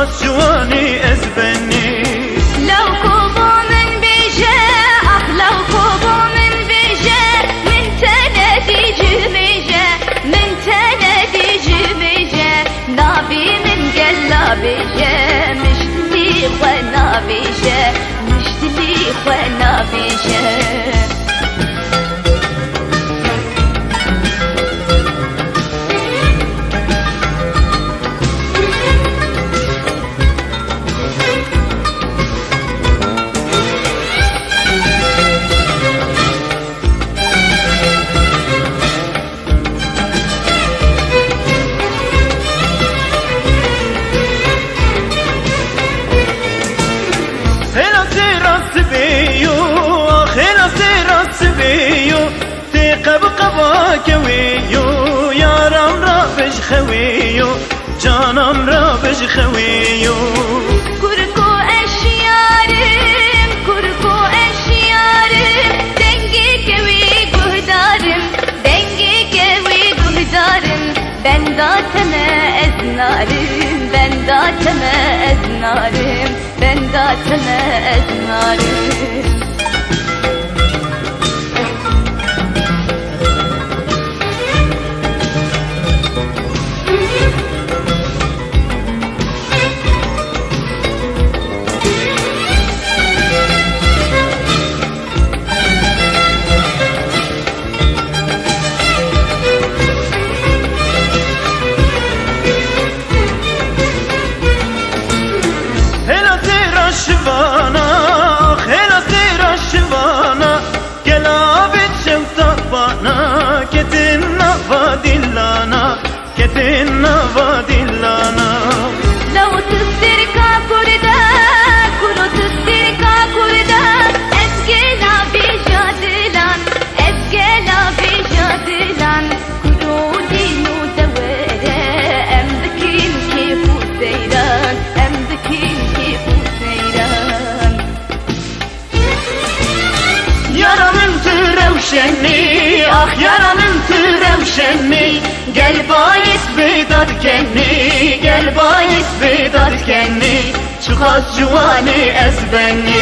چقاس جوانی از بنی لو كوبو من بيجا لو كوبو من بيجا من تنادي جبيجا من تنادي جبيجا نابي من قلا بيجا مشتلي وانا بيجا مشتلي وانا بيجا خویو یارم را بج خویو جانم را بج خویو kurku eşyarım kurku eşyarım dengi kevi guhdarım dengi kevi guhdarım ben dateme eznarım ben dateme eznarım ben dateme eznarım شوانا خیلا سیرا شوانا گلابت شوتا بانا کتن نوا دلانا کتن نوا دلانا لو تصدركا كردا كلو تصدركا كردا اسكلا بجادلان اسكلا بجادلان كلو دينو دوره ام بكين كيفو سيران ام بكين كيفو yaramın türavşenni ah yaramın türavşenni gel bayis bedat kenni gel bayis bedat kenni çıkaz cuvani ez benni